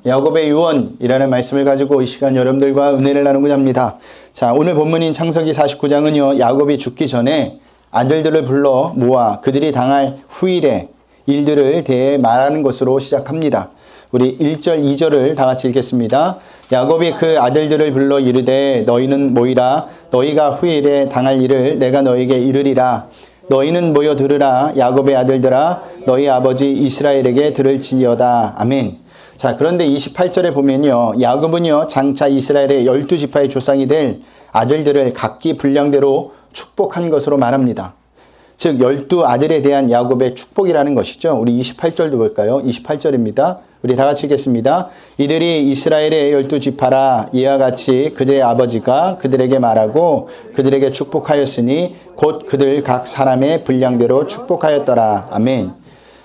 야곱의 유언이라는 말씀을 가지고 이 시간 여러분들과 은혜를 나누고자 합니다. 자, 오늘 본문인 창세기 49장은요, 야곱이 죽기 전에 아들들을 불러 모아 그들이 당할 후일의 일들을 대해 말하는 것으로 시작합니다. 우리 1절, 2절을 다 같이 읽겠습니다. 야곱이 그 아들들을 불러 이르되 너희는 모이라. 너희가 후일에 당할 일을 내가 너희에게 이르리라. 너희는 모여 들으라. 야곱의 아들들아, 너희 아버지 이스라엘에게 들을지어다. 아멘. 자, 그런데 28절에 보면요, 야곱은요 장차 이스라엘의 12지파의 조상이 될 아들들을 각기 분량대로 축복한 것으로 말합니다. 즉 12아들에 대한 야곱의 축복이라는 것이죠. 우리 28절도 볼까요? 28절입니다. 우리 다 같이 읽겠습니다. 이들이 이스라엘의 12지파라. 이와 같이 그들의 아버지가 그들에게 말하고 그들에게 축복하였으니 곧 그들 각 사람의 분량대로 축복하였더라. 아멘.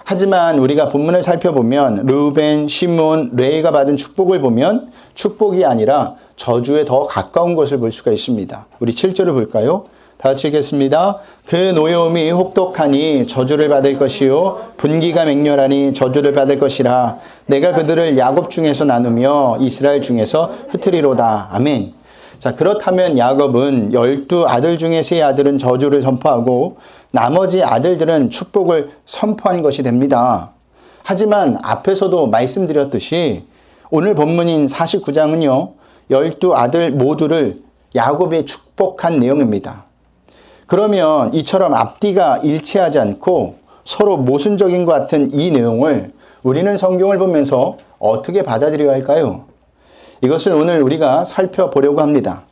하지만 우리가 본문을 살펴보면 르우벤, 시몬, 레위가 받은 축복을 보면 축복이 아니라 저주에 더 가까운 것을 볼 수가 있습니다. 우리 7절을 볼까요? 다 같이 읽겠습니다. 그 노여움이 혹독하니 저주를 받을 것이요 분기가 맹렬하니 저주를 받을 것이라. 내가 그들을 야곱 중에서 나누며 이스라엘 중에서 흩으리로다. 아멘. 자, 그렇다면 야곱은 12아들 중에 3아들은 저주를 선포하고 나머지 아들들은 축복을 선포한 것이 됩니다. 하지만 앞에서도 말씀드렸듯이 오늘 본문인 49장은요 12아들 모두를 야곱이 축복한 내용입니다. 그러면 이처럼 앞뒤가 일치하지 않고 서로 모순적인 것 같은 이 내용을 우리는 성경을 보면서 어떻게 받아들여야 할까요? 이것을 오늘 우리가 살펴보려고 합니다.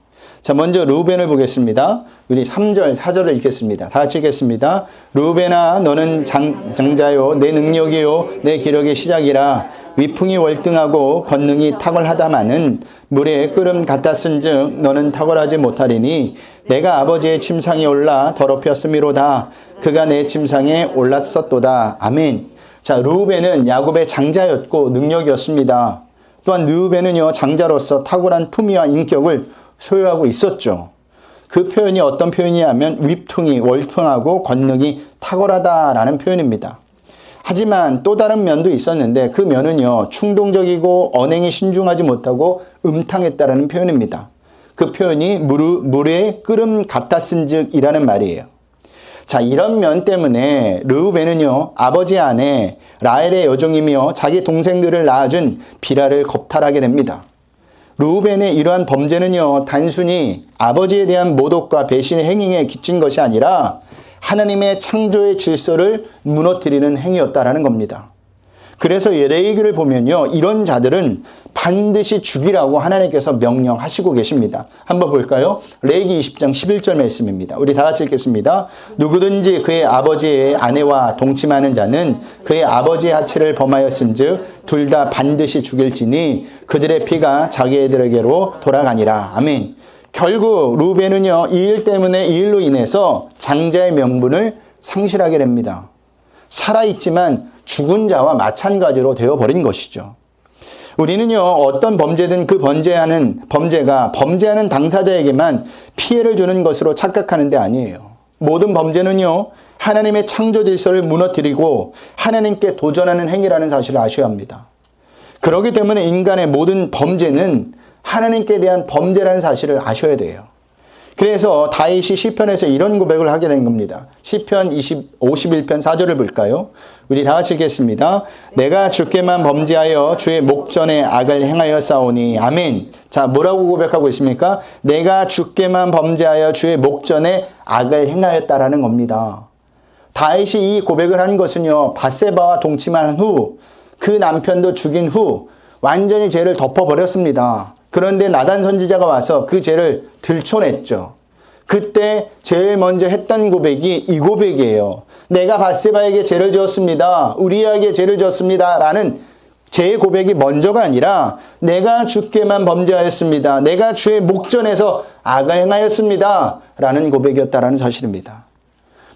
자, 먼저 르우벤을 보겠습니다. 우리 3절, 4절을 읽겠습니다. 다 같이 읽겠습니다. 르우벤아, 너는 장자요, 내 능력이요, 내 기력의 시작이라. 위풍이 월등하고 권능이 탁월하다마는 물에 끓음 갖다 쓴즉 너는 탁월하지 못하리니 내가 아버지의 침상에 올라 더럽혔음이로다. 그가 내 침상에 올랐었도다. 아멘. 자, 르우벤은 야곱의 장자였고 능력이었습니다. 또한 르우벤은요 장자로서 탁월한 품위와 인격을 소유하고 있었죠. 그 표현이 어떤 표현이냐면 위풍이 월등하고 권능이 탁월하다라는 표현입니다. 하지만 또 다른 면도 있었는데 그 면은요 충동적이고 언행이 신중하지 못하고 음탕했다라는 표현입니다. 그 표현이 물에 끓음 갖다 쓴즉이라는 말이에요. 자, 이런 면 때문에 르우벤은요 아버지 아내 라헬의 여종이며 자기 동생들을 낳아준 비라를 겁탈하게 됩니다. 르우벤의 이러한 범죄는요 단순히 아버지에 대한 모독과 배신의 행위에 그친 것이 아니라 하나님의 창조의 질서를 무너뜨리는 행위였다라는 겁니다. 그래서 레위기를 보면요 이런 자들은 반드시 죽이라고 하나님께서 명령하시고 계십니다. 한번 볼까요? 레위기 20장 11절 말씀입니다. 우리 다 같이 읽겠습니다. 누구든지 그의 아버지의 아내와 동침하는 자는 그의 아버지의 하체를 범하였은즉 둘 다 반드시 죽일지니 그들의 피가 자기들에게로 돌아가니라. 아멘. 결국 르우벤은요 이 일 때문에 이 일로 인해서 장자의 명분을 상실하게 됩니다. 살아있지만 죽은 자와 마찬가지로 되어버린 것이죠. 우리는요 어떤 범죄든 그 범죄가 범죄하는 당사자에게만 피해를 주는 것으로 착각하는 데 아니에요. 모든 범죄는요 하나님의 창조 질서를 무너뜨리고 하나님께 도전하는 행위라는 사실을 아셔야 합니다. 그렇기 때문에 인간의 모든 범죄는 하나님께 대한 범죄라는 사실을 아셔야 돼요. 그래서 다윗이 시편에서 이런 고백을 하게 된 겁니다. 시편 51편 4절을 볼까요? 우리 다 같이 읽겠습니다. 내가 주께만 범죄하여 주의 목전에 악을 행하여 싸우니. 아멘. 자, 뭐라고 고백하고 있습니까? 내가 주께만 범죄하여 주의 목전에 악을 행하였다라는 겁니다. 다윗이 이 고백을 한 것은요 밧세바와 동침한 후 그 남편도 죽인 후 완전히 죄를 덮어버렸습니다. 그런데 나단 선지자가 와서 그 죄를 들춰냈죠. 그때 제일 먼저 했던 고백이 이 고백이에요. 내가 밧세바에게 죄를 지었습니다. 우리아에게 죄를 지었습니다. 라는 죄의 고백이 먼저가 아니라 내가 주께만 범죄하였습니다. 내가 주의 목전에서 악을 행하였습니다. 라는 고백이었다라는 사실입니다.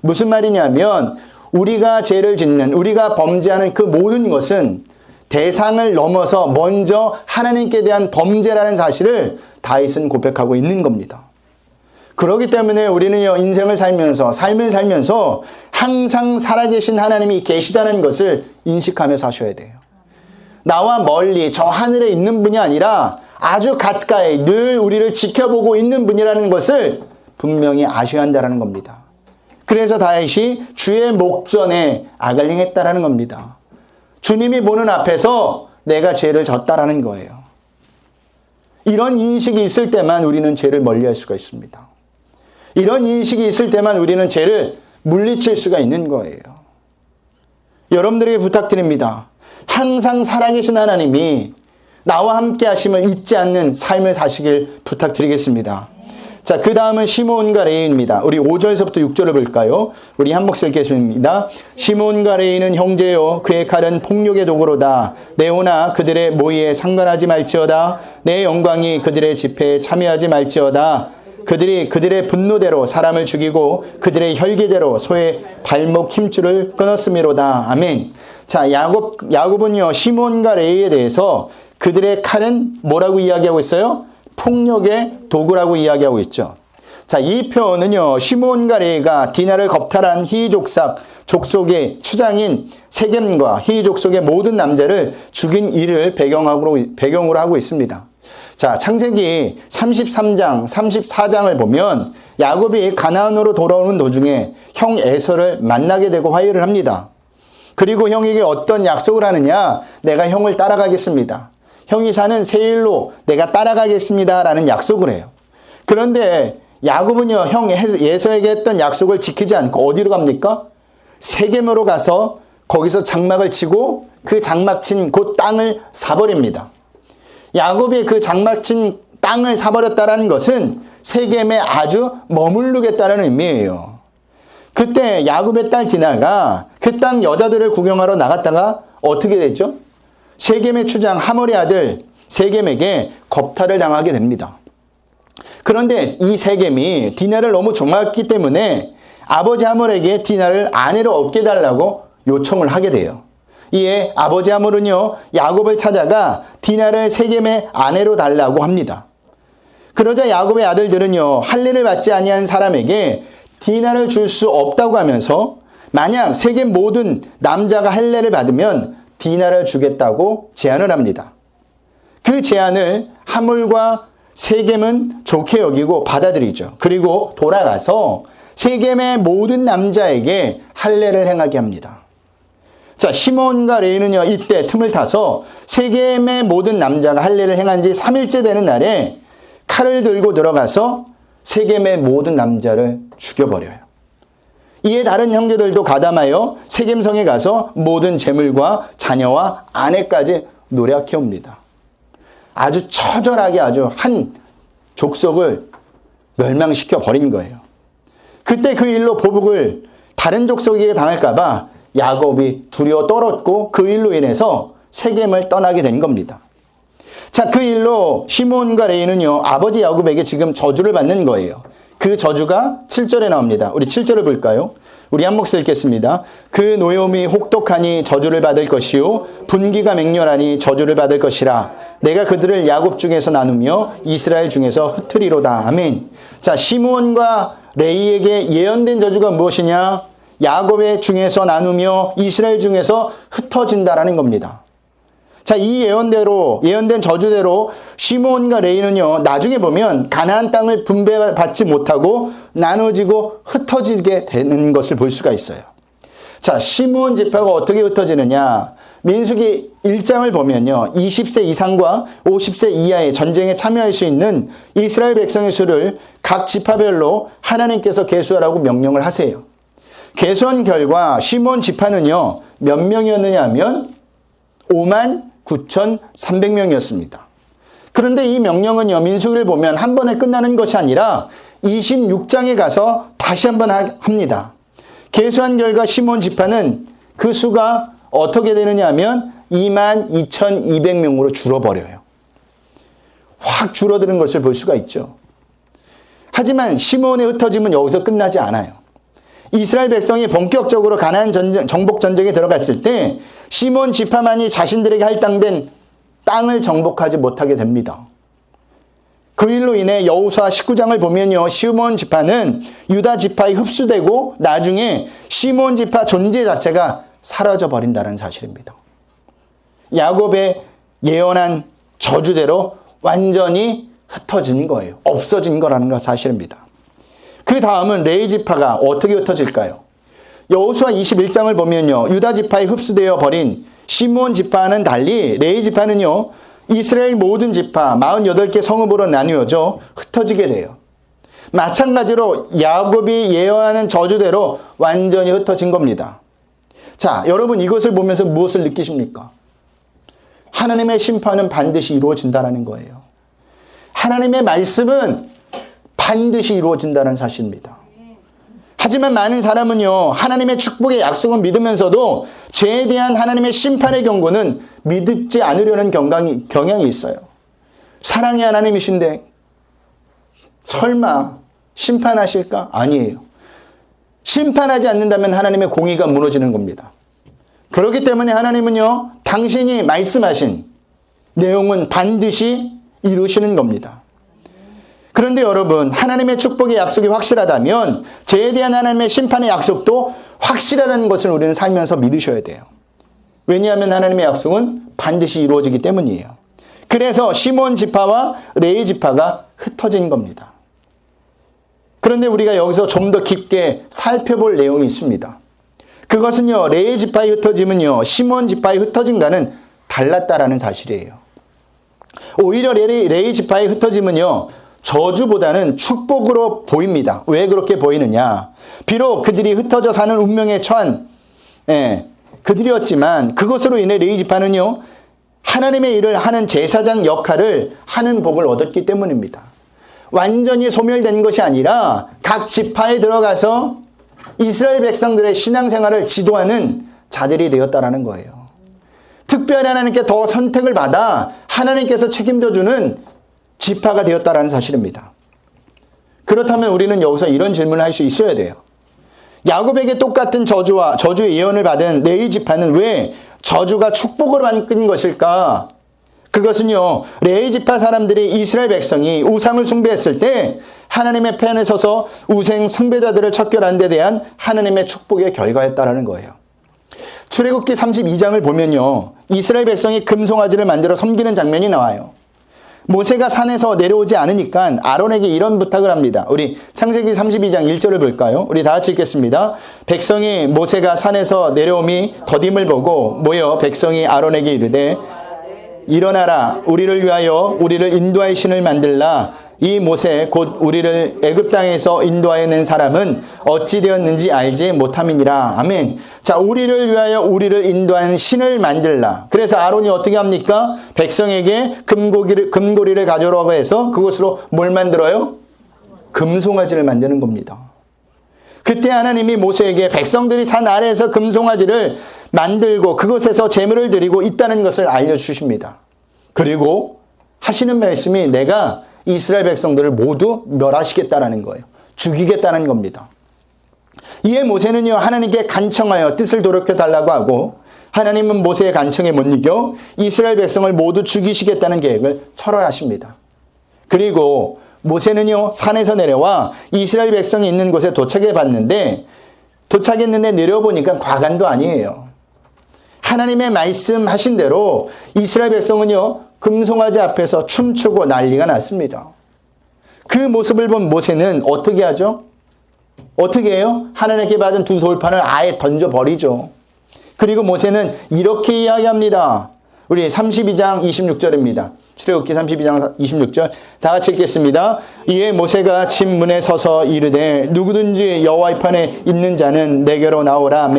무슨 말이냐면 우리가 죄를 짓는, 우리가 범죄하는 그 모든 것은 대상을 넘어서 먼저 하나님께 대한 범죄라는 사실을 다윗은 고백하고 있는 겁니다. 그렇기 때문에 우리는요 인생을 살면서 삶을 살면서 항상 살아계신 하나님이 계시다는 것을 인식하며 사셔야 돼요. 나와 멀리 저 하늘에 있는 분이 아니라 아주 가까이 늘 우리를 지켜보고 있는 분이라는 것을 분명히 아셔야 한다는 겁니다. 그래서 다윗이 주의 목전에 악을 행했다라는 겁니다. 주님이 보는 앞에서 내가 죄를 졌다라는 거예요. 이런 인식이 있을 때만 우리는 죄를 멀리할 수가 있습니다. 이런 인식이 있을 때만 우리는 죄를 물리칠 수가 있는 거예요. 여러분들에게 부탁드립니다. 항상 살아계신 하나님이 나와 함께 하심을 잊지 않는 삶을 사시길 부탁드리겠습니다. 자, 그 다음은 시몬과 레위입니다. 우리 5절에서부터 6절을 볼까요? 우리 한 목소리 읽겠습니다. 시몬과 레위는 형제요, 그의 칼은 폭력의 도구로다. 네오나 그들의 모의에 상관하지 말지어다. 내 영광이 그들의 집회에 참여하지 말지어다. 그들이 그들의 분노대로 사람을 죽이고 그들의 혈기대로 소의 발목 힘줄을 끊었음이로다. 아멘. 자, 야곱은요, 시몬과 레위에 대해서 그들의 칼은 뭐라고 이야기하고 있어요? 폭력의 도구라고 이야기하고 있죠. 자, 이 표현은요, 시몬과 레위가 디나를 겁탈한 히위 족속의 추장인 세겜과 히위 족속의 모든 남자를 죽인 일을 배경으로 하고 있습니다. 자, 창세기 33장, 34장을 보면 야곱이 가나안으로 돌아오는 도중에 형 에서를 만나게 되고 화해를 합니다. 그리고 형에게 어떤 약속을 하느냐? 내가 형을 따라가겠습니다. 형이 사는 세일로 내가 따라가겠습니다 라는 약속을 해요. 그런데 야곱은요, 형 에서에게 했던 약속을 지키지 않고 어디로 갑니까? 세겜으로 가서 거기서 장막을 치고 그 장막 친 그 땅을 사버립니다. 야곱이 그 장막 친 땅을 사버렸다는 것은 세겜에 아주 머무르겠다는 의미예요. 그때 야곱의 딸 디나가 그 땅 여자들을 구경하러 나갔다가 어떻게 됐죠? 세겜의 추장 하몰의 아들 세겜에게 겁탈을 당하게 됩니다. 그런데 이 세겜이 디나를 너무 좋아했기 때문에 아버지 하몰에게 디나를 아내로 얻게 달라고 요청을 하게 돼요. 이에 아버지 하몰은요, 야곱을 찾아가 디나를 세겜의 아내로 달라고 합니다. 그러자 야곱의 아들들은요, 할례를 받지 아니한 사람에게 디나를 줄 수 없다고 하면서 만약 세겜 모든 남자가 할례를 받으면 디나를 주겠다고 제안을 합니다. 그 제안을 하몰과 세겜은 좋게 여기고 받아들이죠. 그리고 돌아가서 세겜의 모든 남자에게 할례를 행하게 합니다. 자, 시몬과 레위는요, 이때 틈을 타서 세겜의 모든 남자가 할례를 행한 지 3일째 되는 날에 칼을 들고 들어가서 세겜의 모든 남자를 죽여버려요. 이에 다른 형제들도 가담하여 세겜성에 가서 모든 재물과 자녀와 아내까지 노략해 옵니다. 아주 처절하게 아주 한 족속을 멸망시켜 버린 거예요. 그때 그 일로 보복을 다른 족속에게 당할까봐 야곱이 두려워 떨었고 그 일로 인해서 세겜을 떠나게 된 겁니다. 자, 그 일로 시몬과 레위는요, 아버지 야곱에게 지금 저주를 받는 거예요. 그 저주가 7절에 나옵니다. 우리 7절을 볼까요? 우리 한 목소리 읽겠습니다. 그 노염이 혹독하니 저주를 받을 것이요 분기가 맹렬하니 저주를 받을 것이라. 내가 그들을 야곱 중에서 나누며 이스라엘 중에서 흩으리로다. 아멘. 자, 시므온과 레위에게 예언된 저주가 무엇이냐? 야곱의 중에서 나누며 이스라엘 중에서 흩어진다라는 겁니다. 자, 이 예언된 저주대로 시므온과 레위는요, 나중에 보면 가나안 땅을 분배받지 못하고 나눠지고 흩어지게 되는 것을 볼 수가 있어요. 자, 시므온 지파가 어떻게 흩어지느냐? 민수기 1장을 보면요, 20세 이상과 50세 이하의 전쟁에 참여할 수 있는 이스라엘 백성의 수를 각 지파별로 하나님께서 계수하라고 명령을 하세요. 계수한 결과 시므온 지파는요, 몇 명이었느냐 하면 59,300명이었습니다. 그런데 이 명령은요, 민수기를 보면 한 번에 끝나는 것이 아니라 26장에 가서 다시 한번 합니다. 계수한 결과 시므온 지파는 그 수가 어떻게 되느냐 하면 22,200명으로 줄어버려요. 확 줄어드는 것을 볼 수가 있죠. 하지만 시므온의 흩어짐은 여기서 끝나지 않아요. 이스라엘 백성이 본격적으로 가나안 정복 전쟁에 들어갔을 때 시므온 지파만이 자신들에게 할당된 땅을 정복하지 못하게 됩니다. 그 일로 인해 여호수아 19장을 보면요, 시므온 지파는 유다 지파에 흡수되고 나중에 시므온 지파 존재 자체가 사라져 버린다는 사실입니다. 야곱의 예언한 저주대로 완전히 흩어진 거예요. 없어진 거라는 거 사실입니다. 그 다음은 레위 지파가 어떻게 흩어질까요? 여호수아 21장을 보면요, 유다 지파에 흡수되어 버린 시므온 지파와는 달리 레위 지파는요, 이스라엘 모든 지파 48개 성읍으로 나뉘어져 흩어지게 돼요. 마찬가지로 야곱이 예언하는 저주대로 완전히 흩어진 겁니다. 자, 여러분 이것을 보면서 무엇을 느끼십니까? 하나님의 심판은 반드시 이루어진다는 거예요. 하나님의 말씀은 반드시 이루어진다는 사실입니다. 하지만 많은 사람은요, 하나님의 축복의 약속은 믿으면서도 죄에 대한 하나님의 심판의 경고는 믿지 않으려는 경향이 있어요. 사랑의 하나님이신데 설마 심판하실까? 아니에요. 심판하지 않는다면 하나님의 공의가 무너지는 겁니다. 그렇기 때문에 하나님은요, 당신이 말씀하신 내용은 반드시 이루시는 겁니다. 그런데 여러분, 하나님의 축복의 약속이 확실하다면 죄에 대한 하나님의 심판의 약속도 확실하다는 것을 우리는 살면서 믿으셔야 돼요. 왜냐하면 하나님의 약속은 반드시 이루어지기 때문이에요. 그래서 시므온 지파와 레위 지파가 흩어진 겁니다. 그런데 우리가 여기서 좀 더 깊게 살펴볼 내용이 있습니다. 그것은요, 레위 지파의 흩어짐은요, 시므온 지파의 흩어짐과는 달랐다라는 사실이에요. 오히려 레위 지파의 흩어짐은요, 저주보다는 축복으로 보입니다. 왜 그렇게 보이느냐? 비록 그들이 흩어져 사는 운명에 처한 그들이었지만 그것으로 인해 레위 지파는요, 하나님의 일을 하는 제사장 역할을 하는 복을 얻었기 때문입니다. 완전히 소멸된 것이 아니라 각 지파에 들어가서 이스라엘 백성들의 신앙생활을 지도하는 자들이 되었다라는 거예요. 특별히 하나님께 더 선택을 받아 하나님께서 책임져 주는 지파가 되었다라는 사실입니다. 그렇다면 우리는 여기서 이런 질문을 할 수 있어야 돼요. 야곱에게 똑같은 저주의 예언을 받은 레위 지파는 왜 저주가 축복으로 바뀐 것일까? 그것은요, 레위 지파 사람들이 이스라엘 백성이 우상을 숭배했을 때 하나님의 편에 서서 우상 숭배자들을 척결한 데 대한 하나님의 축복의 결과였다라는 거예요. 출애굽기 32장을 보면요, 이스라엘 백성이 금송아지를 만들어 섬기는 장면이 나와요. 모세가 산에서 내려오지 않으니까 아론에게 이런 부탁을 합니다. 우리 창세기 32장 1절을 볼까요? 우리 다 같이 읽겠습니다. 백성이 모세가 산에서 내려옴이 더딤을 보고 모여 백성이 아론에게 이르되 일어나라, 우리를 위하여 우리를 인도할 신을 만들라. 이 모세 곧 우리를 애굽 땅에서 인도하여 낸 사람은 어찌 되었는지 알지 못함이니라. 아멘. 자, 우리를 위하여 우리를 인도하는 신을 만들라. 그래서 아론이 어떻게 합니까? 백성에게 금고리를 가져오라고 해서 그것으로 뭘 만들어요? 금송아지를 만드는 겁니다. 그때 하나님이 모세에게 백성들이 산 아래에서 금송아지를 만들고 그것에서 제물을 드리고 있다는 것을 알려주십니다. 그리고 하시는 말씀이 내가 이스라엘 백성들을 모두 멸하시겠다라는 거예요. 죽이겠다는 겁니다. 이에 모세는요, 하나님께 간청하여 뜻을 돌이켜달라고 하고 하나님은 모세의 간청에 못 이겨 이스라엘 백성을 모두 죽이시겠다는 계획을 철회하십니다. 그리고 모세는요, 산에서 내려와 이스라엘 백성이 있는 곳에 도착했는데 내려보니까 과간도 아니에요. 하나님의 말씀하신 대로 이스라엘 백성은요, 금송아지 앞에서 춤추고 난리가 났습니다. 그 모습을 본 모세는 어떻게 하죠? 어떻게 해요? 하나님께 받은 두 돌판을 아예 던져버리죠. 그리고 모세는 이렇게 이야기합니다. 우리 32장 26절입니다. 출애굽기 32장 26절 다 같이 읽겠습니다. 이에 모세가 집 문에 서서 이르되 누구든지 여호와의 편에 있는 자는 내게로 나오라.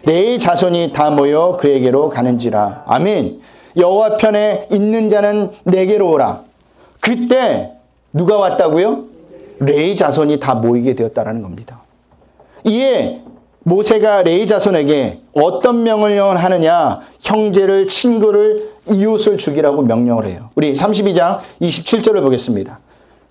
레위 자손이 다 모여 그에게로 가는지라. 아멘. 여호와 편에 있는 자는 내게로 오라. 그때 누가 왔다고요? 레위 자손이 다 모이게 되었다라는 겁니다. 이에 모세가 레위 자손에게 어떤 명령을 하느냐? 형제를, 친구를, 이웃을 죽이라고 명령을 해요. 우리 32장 27절을 보겠습니다.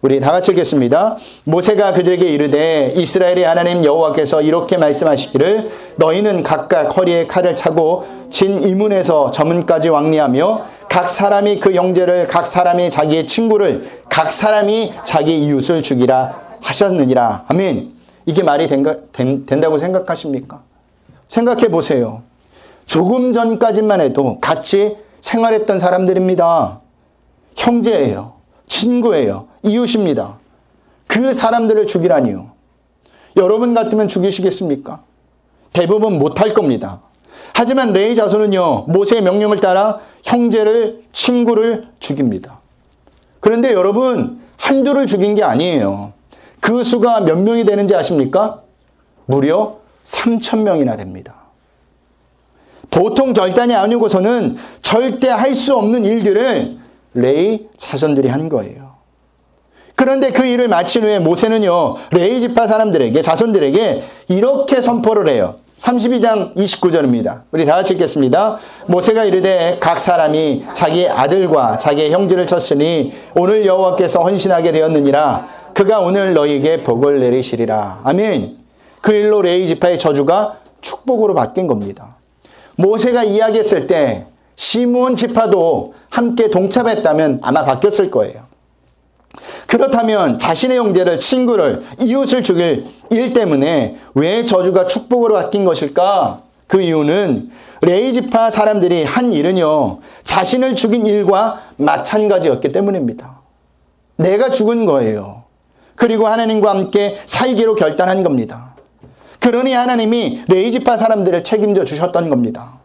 우리 다 같이 읽겠습니다. 모세가 그들에게 이르되 이스라엘의 하나님 여호와께서 이렇게 말씀하시기를 너희는 각각 허리에 칼을 차고 진 이문에서 저문까지 왕래하며 각 사람이 그 형제를, 각 사람이 자기의 친구를, 각 사람이 자기 이웃을 죽이라 하셨느니라. 아멘. 이게 말이 된다고 생각하십니까? 생각해 보세요. 조금 전까지만 해도 같이 생활했던 사람들입니다. 형제예요. 친구예요. 이웃입니다. 그 사람들을 죽이라니요. 여러분 같으면 죽이시겠습니까? 대부분 못할 겁니다. 하지만 레위 자손은요, 모세의 명령을 따라 형제를, 친구를 죽입니다. 그런데 여러분, 한두를 죽인 게 아니에요. 그 수가 몇 명이 되는지 아십니까? 무려 3,000명이나 됩니다. 보통 결단이 아니고서는 절대 할 수 없는 일들을 레위 자손들이 한 거예요. 그런데 그 일을 마친 후에 모세는요, 레위 지파 사람들에게, 자손들에게 이렇게 선포를 해요. 32장 29절입니다. 우리 다 같이 읽겠습니다. 모세가 이르되 각 사람이 자기 아들과 자기의 형제를 쳤으니 오늘 여호와께서 헌신하게 되었느니라. 그가 오늘 너희에게 복을 내리시리라. 아멘. 그 일로 레위 지파의 저주가 축복으로 바뀐 겁니다. 모세가 이야기했을 때 시므온 지파도 함께 동참했다면 아마 바뀌었을 거예요. 그렇다면 자신의 형제를, 친구를, 이웃을 죽일 일 때문에 왜 저주가 축복으로 바뀐 것일까? 그 이유는 레위 지파 사람들이 한 일은요, 자신을 죽인 일과 마찬가지였기 때문입니다. 내가 죽은 거예요. 그리고 하나님과 함께 살기로 결단한 겁니다. 그러니 하나님이 레위 지파 사람들을 책임져 주셨던 겁니다.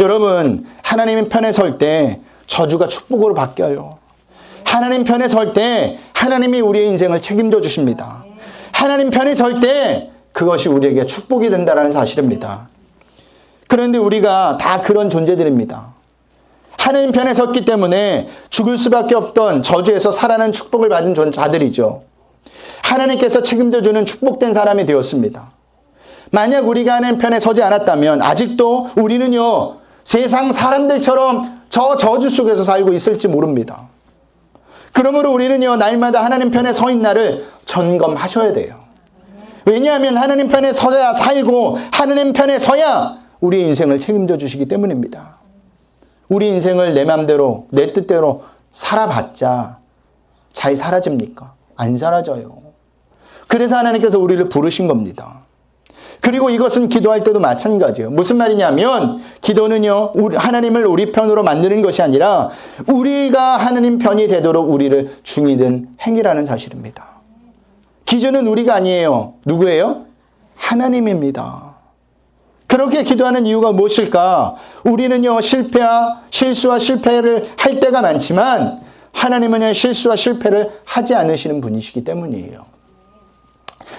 여러분, 하나님 편에 설 때 저주가 축복으로 바뀌어요. 하나님 편에 설 때 하나님이 우리의 인생을 책임져 주십니다. 하나님 편에 설 때 그것이 우리에게 축복이 된다는 사실입니다. 그런데 우리가 다 그런 존재들입니다. 하나님 편에 섰기 때문에 죽을 수밖에 없던 저주에서 살아난 축복을 받은 자들이죠. 하나님께서 책임져 주는 축복된 사람이 되었습니다. 만약 우리가 하나님 편에 서지 않았다면 아직도 우리는요, 세상 사람들처럼 저 저주 속에서 살고 있을지 모릅니다. 그러므로 우리는요, 날마다 하나님 편에 서 있는 날을 점검하셔야 돼요. 왜냐하면 하나님 편에 서야 살고 하나님 편에 서야 우리 인생을 책임져 주시기 때문입니다. 우리 인생을 내 맘대로, 내 뜻대로 살아봤자 잘 사라집니까? 안 사라져요. 그래서 하나님께서 우리를 부르신 겁니다. 그리고 이것은 기도할 때도 마찬가지예요. 무슨 말이냐면 기도는요, 하나님을 우리 편으로 만드는 것이 아니라 우리가 하나님 편이 되도록 우리를 중이는 행위라는 사실입니다. 기준은 우리가 아니에요. 누구예요? 하나님입니다. 그렇게 기도하는 이유가 무엇일까? 우리는요, 실수와 실패를 할 때가 많지만 하나님은 실수와 실패를 하지 않으시는 분이시기 때문이에요.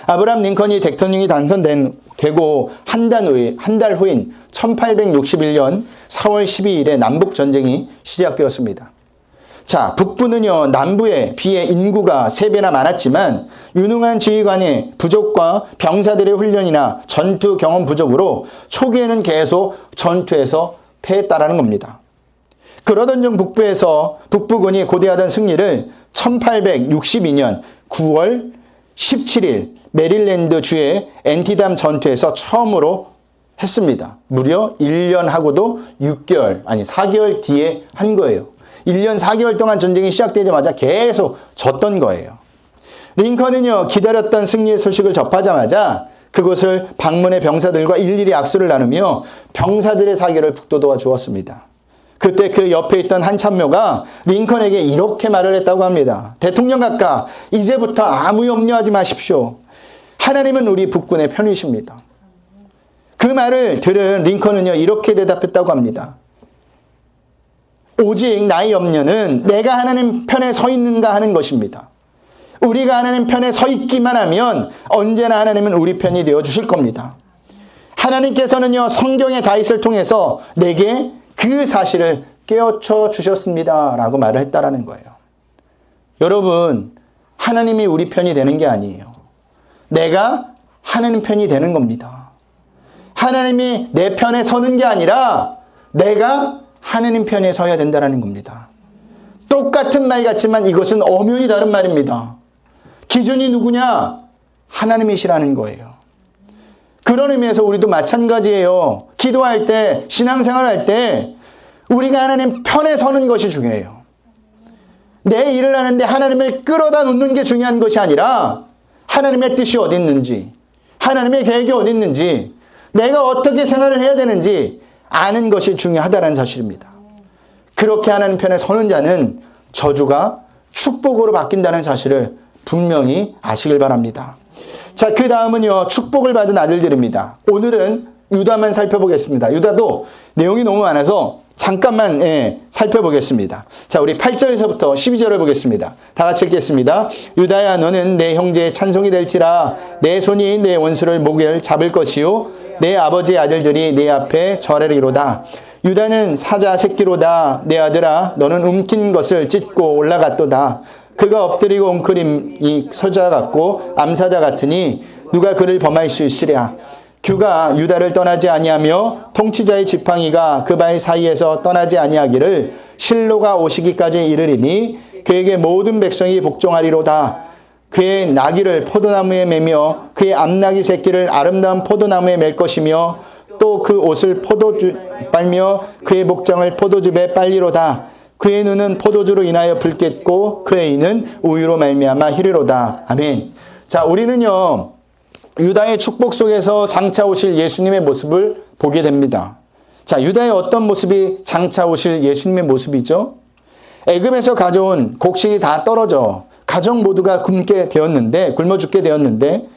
아브라함 링컨이 대통령이 당선되고 한 달 후인 1861년 4월 12일에 남북전쟁이 시작되었습니다. 자, 북부는요, 남부에 비해 인구가 3배나 많았지만 유능한 지휘관의 부족과 병사들의 훈련이나 전투 경험 부족으로 초기에는 계속 전투에서 패했다라는 겁니다. 그러던 중 북부군이 고대하던 승리를 1862년 9월 17일 메릴랜드 주의 엔티담 전투에서 처음으로 했습니다. 무려 1년하고도 4개월 뒤에 한 거예요. 1년 4개월 동안 전쟁이 시작되자마자 계속 졌던 거예요. 링컨은요, 기다렸던 승리의 소식을 접하자마자 그곳을 방문해 병사들과 일일이 악수를 나누며 병사들의 사기를 북돋워 주었습니다. 그때 그 옆에 있던 한 참모가 링컨에게 이렇게 말을 했다고 합니다. 대통령 각하, 이제부터 아무 염려하지 마십시오. 하나님은 우리 북군의 편이십니다. 그 말을 들은 링컨은요, 이렇게 대답했다고 합니다. 오직 나의 염려는 내가 하나님 편에 서 있는가 하는 것입니다. 우리가 하나님 편에 서 있기만 하면 언제나 하나님은 우리 편이 되어 주실 겁니다. 하나님께서는요, 성경의 다윗을 통해서 내게 그 사실을 깨우쳐 주셨습니다. 라고 말을 했다라는 거예요. 여러분, 하나님이 우리 편이 되는 게 아니에요. 내가 하나님 편이 되는 겁니다. 하나님이 내 편에 서는 게 아니라 내가 하나님 편에 서야 된다는 겁니다. 똑같은 말 같지만 이것은 엄연히 다른 말입니다. 기준이 누구냐? 하나님이시라는 거예요. 그런 의미에서 우리도 마찬가지예요. 기도할 때, 신앙생활할 때 우리가 하나님 편에 서는 것이 중요해요. 내 일을 하는데 하나님을 끌어다 놓는 게 중요한 것이 아니라 하나님의 뜻이 어디 있는지, 하나님의 계획이 어디 있는지, 내가 어떻게 생활을 해야 되는지 아는 것이 중요하다는 사실입니다. 그렇게 하나님 편에 서는 자는 저주가 축복으로 바뀐다는 사실을 분명히 아시길 바랍니다. 자, 그 다음은요, 축복을 받은 아들들입니다. 오늘은 유다만 살펴보겠습니다. 유다도 내용이 너무 많아서 잠깐만 살펴보겠습니다. 자, 우리 8절에서부터 12절을 보겠습니다. 다 같이 읽겠습니다. 유다야, 너는 내 형제의 찬송이 될지라. 내 손이 내 원수를 목을 잡을 것이요 내 아버지의 아들들이 내 앞에 절하리로다. 유다는 사자 새끼로다. 내 아들아, 너는 움킨 것을 찢고 올라갔도다. 그가 엎드리고 웅크림이 서자 같고 암사자 같으니 누가 그를 범할 수 있으랴. 규가 유다를 떠나지 아니하며 통치자의 지팡이가 그 발 사이에서 떠나지 아니하기를 실로가 오시기까지 이르리니 그에게 모든 백성이 복종하리로다. 그의 나귀를 포도나무에 매며 그의 암나귀 새끼를 아름다운 포도나무에 맬 것이며 또 그 옷을 포도주 빨며 그의 목장을 포도즙에 빨리로다. 그의 눈은 포도주로 인하여 붉겠고 그의 이는 우유로 말미암아 희리로다. 아멘. 자, 우리는요, 유다의 축복 속에서 장차 오실 예수님의 모습을 보게 됩니다. 자, 유다의 어떤 모습이 장차 오실 예수님의 모습이죠? 애굽에서 가져온 곡식이 다 떨어져 가족 모두가 굶어 죽게 되었는데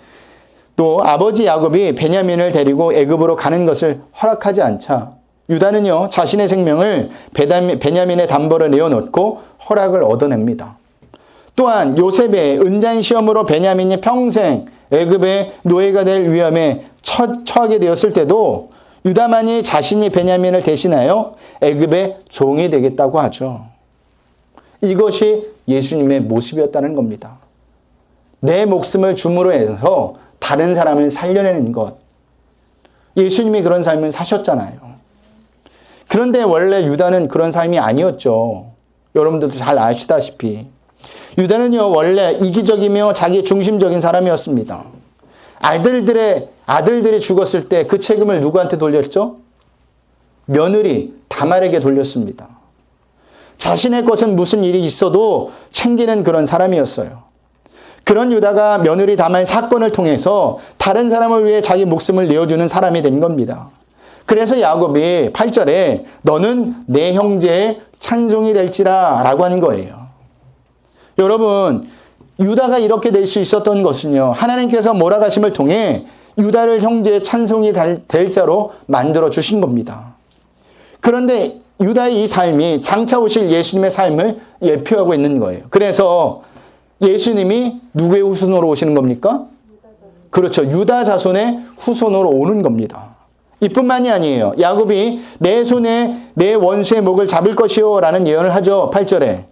또 아버지 야곱이 베냐민을 데리고 애굽으로 가는 것을 허락하지 않자 유다는요, 자신의 생명을 베냐민의 담보로 내어놓고 허락을 얻어냅니다. 또한 요셉의 은잔 시험으로 베냐민이 평생 애굽의 노예가 될 위험에 처하게 되었을 때도 유다만이 자신이 베냐민을 대신하여 애굽의 종이 되겠다고 하죠. 이것이 예수님의 모습이었다는 겁니다. 내 목숨을 줌으로 해서 다른 사람을 살려내는 것. 예수님이 그런 삶을 사셨잖아요. 그런데 원래 유다는 그런 삶이 아니었죠. 여러분들도 잘 아시다시피. 유다는요, 원래 이기적이며 자기 중심적인 사람이었습니다. 아들들이 죽었을 때 그 책임을 누구한테 돌렸죠? 며느리 다말에게 돌렸습니다. 자신의 것은 무슨 일이 있어도 챙기는 그런 사람이었어요. 그런 유다가 며느리 다말 사건을 통해서 다른 사람을 위해 자기 목숨을 내어주는 사람이 된 겁니다. 그래서 야곱이 8절에 너는 내 형제의 찬송이 될지라 라고 한 거예요. 여러분, 유다가 이렇게 될 수 있었던 것은요, 하나님께서 몰아가심을 통해 유다를 형제의 찬송이 될 자로 만들어 주신 겁니다. 그런데 유다의 이 삶이 장차 오실 예수님의 삶을 예표하고 있는 거예요. 그래서 예수님이 누구의 후손으로 오시는 겁니까? 그렇죠. 유다 자손의 후손으로 오는 겁니다. 이뿐만이 아니에요. 야곱이 내 손에 내 원수의 목을 잡을 것이요 라는 예언을 하죠. 8절에.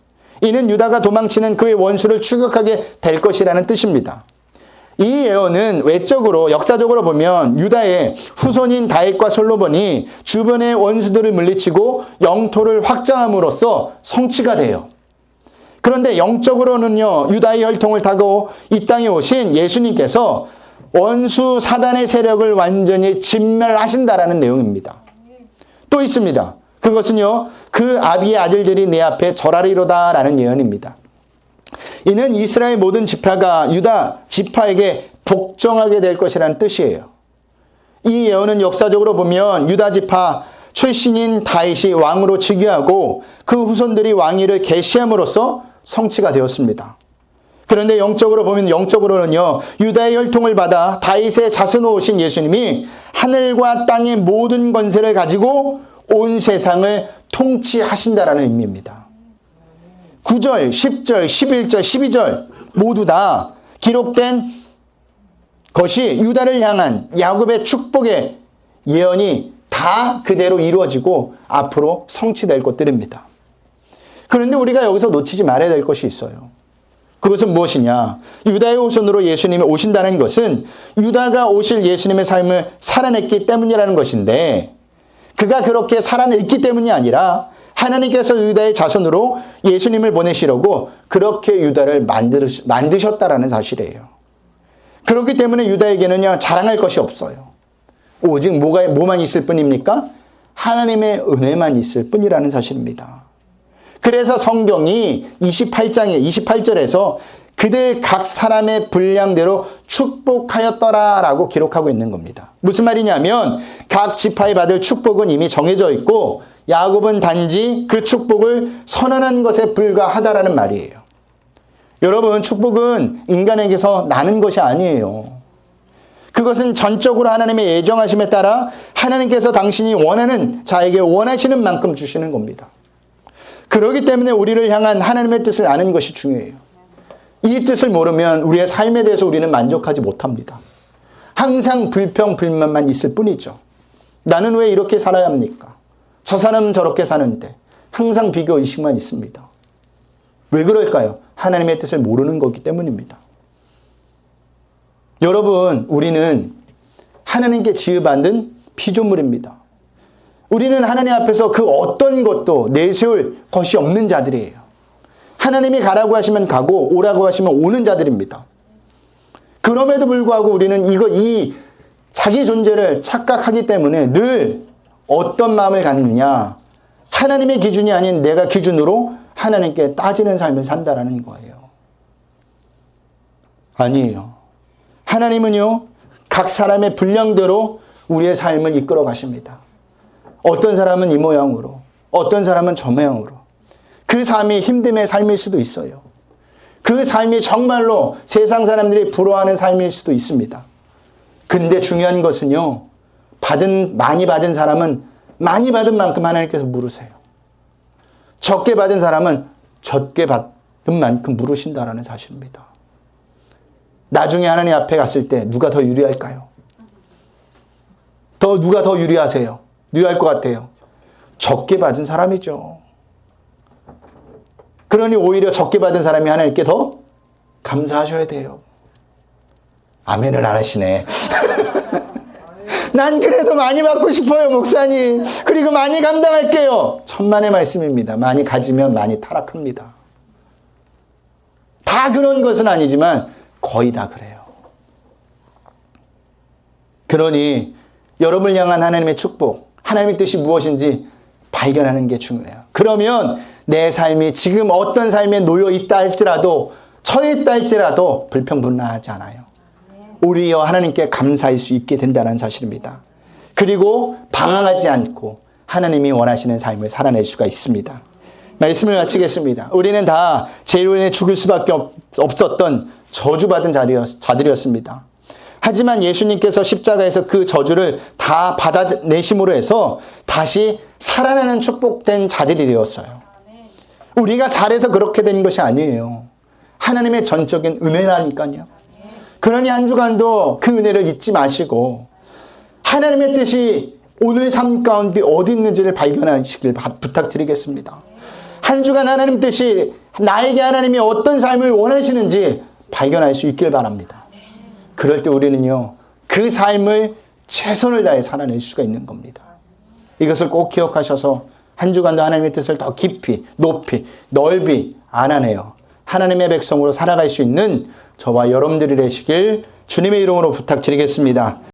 이는 유다가 도망치는 그의 원수를 추격하게 될 것이라는 뜻입니다. 이 예언은 외적으로 역사적으로 보면 유다의 후손인 다윗과 솔로몬이 주변의 원수들을 물리치고 영토를 확장함으로써 성취가 돼요. 그런데 영적으로는요, 유다의 혈통을 타고 이 땅에 오신 예수님께서 원수 사단의 세력을 완전히 진멸하신다라는 내용입니다. 또 있습니다. 그것은요, 그 아비의 아들들이 내 앞에 절하리로다 라는 예언입니다. 이는 이스라엘 모든 지파가 유다 지파에게 복종하게 될 것이라는 뜻이에요. 이 예언은 역사적으로 보면 유다 지파 출신인 다윗이 왕으로 즉위하고 그 후손들이 왕위를 계시함으로써 성취가 되었습니다. 그런데 영적으로 보면 영적으로는요, 유다의 혈통을 받아 다윗의 자손으로 오신 예수님이 하늘과 땅의 모든 권세를 가지고 온 세상을 통치하신다라는 의미입니다. 9절, 10절, 11절, 12절 모두 다 기록된 것이 유다를 향한 야곱의 축복의 예언이 다 그대로 이루어지고 앞으로 성취될 것들입니다. 그런데 우리가 여기서 놓치지 말아야 될 것이 있어요. 그것은 무엇이냐? 유다의 후손으로 예수님이 오신다는 것은 유다가 오실 예수님의 삶을 살아냈기 때문이라는 것인데, 그가 그렇게 살아냈기 때문이 아니라 하나님께서 유다의 자손으로 예수님을 보내시려고 그렇게 유다를 만드셨다라는 사실이에요. 그렇기 때문에 유다에게는요, 자랑할 것이 없어요. 오직 뭐만 있을 뿐입니까? 하나님의 은혜만 있을 뿐이라는 사실입니다. 그래서 성경이 28절에서 그들 각 사람의 분량대로 축복하였더라라고 기록하고 있는 겁니다. 무슨 말이냐면 각 지파에 받을 축복은 이미 정해져 있고 야곱은 단지 그 축복을 선언한 것에 불과하다라는 말이에요. 여러분, 축복은 인간에게서 나는 것이 아니에요. 그것은 전적으로 하나님의 예정하심에 따라 하나님께서 당신이 원하는 자에게 원하시는 만큼 주시는 겁니다. 그렇기 때문에 우리를 향한 하나님의 뜻을 아는 것이 중요해요. 이 뜻을 모르면 우리의 삶에 대해서 우리는 만족하지 못합니다. 항상 불평, 불만만 있을 뿐이죠. 나는 왜 이렇게 살아야 합니까? 저 사람은 저렇게 사는데 항상 비교의식만 있습니다. 왜 그럴까요? 하나님의 뜻을 모르는 거기 때문입니다. 여러분, 우리는 하나님께 지으받은 피조물입니다. 우리는 하나님 앞에서 그 어떤 것도 내세울 것이 없는 자들이에요. 하나님이 가라고 하시면 가고 오라고 하시면 오는 자들입니다. 그럼에도 불구하고 우리는 이 자기 존재를 착각하기 때문에 늘 어떤 마음을 갖느냐, 하나님의 기준이 아닌 내가 기준으로 하나님께 따지는 삶을 산다라는 거예요. 아니에요. 하나님은요, 각 사람의 분량대로 우리의 삶을 이끌어 가십니다. 어떤 사람은 이 모양으로, 어떤 사람은 저 모양으로. 그 삶이 힘듦의 삶일 수도 있어요. 그 삶이 정말로 세상 사람들이 부러워하는 삶일 수도 있습니다. 근데 중요한 것은요, 많이 받은 사람은 많이 받은 만큼 하나님께서 물으세요. 적게 받은 사람은 적게 받은 만큼 물으신다라는 사실입니다. 나중에 하나님 앞에 갔을 때 누가 더 유리할까요? 누가 더 유리하세요? 유리할 것 같아요. 적게 받은 사람이죠. 그러니 오히려 적게 받은 사람이 하나님께 더 감사하셔야 돼요. 아멘을 안 하시네. 난 그래도 많이 받고 싶어요, 목사님. 그리고 많이 감당할게요. 천만의 말씀입니다. 많이 가지면 많이 타락합니다. 다 그런 것은 아니지만 거의 다 그래요. 그러니 여러분을 향한 하나님의 축복, 하나님의 뜻이 무엇인지 발견하는 게 중요해요. 그러면 내 삶이 지금 어떤 삶에 놓여 있다 할지라도, 처해 있다 할지라도 불평불만하지 않아요. 오히려 하나님께 감사할 수 있게 된다는 사실입니다. 그리고 방황하지 않고 하나님이 원하시는 삶을 살아낼 수가 있습니다. 말씀을 마치겠습니다. 우리는 다 죄로 인해 죽을 수밖에 없었던 저주받은 자들이었습니다. 하지만 예수님께서 십자가에서 그 저주를 다 받아내심으로 해서 다시 살아나는 축복된 자들이 되었어요. 우리가 잘해서 그렇게 된 것이 아니에요. 하나님의 전적인 은혜라니까요. 그러니 한 주간도 그 은혜를 잊지 마시고 하나님의 뜻이 오늘 삶 가운데 어디 있는지를 발견하시길 부탁드리겠습니다. 한 주간 하나님 뜻이 나에게 하나님이 어떤 삶을 원하시는지 발견할 수 있길 바랍니다. 그럴 때 우리는요, 그 삶을 최선을 다해 살아낼 수가 있는 겁니다. 이것을 꼭 기억하셔서 한 주간도 하나님의 뜻을 더 깊이, 높이, 넓이 알아내요. 하나님의 백성으로 살아갈 수 있는 저와 여러분들이 되시길 주님의 이름으로 부탁드리겠습니다.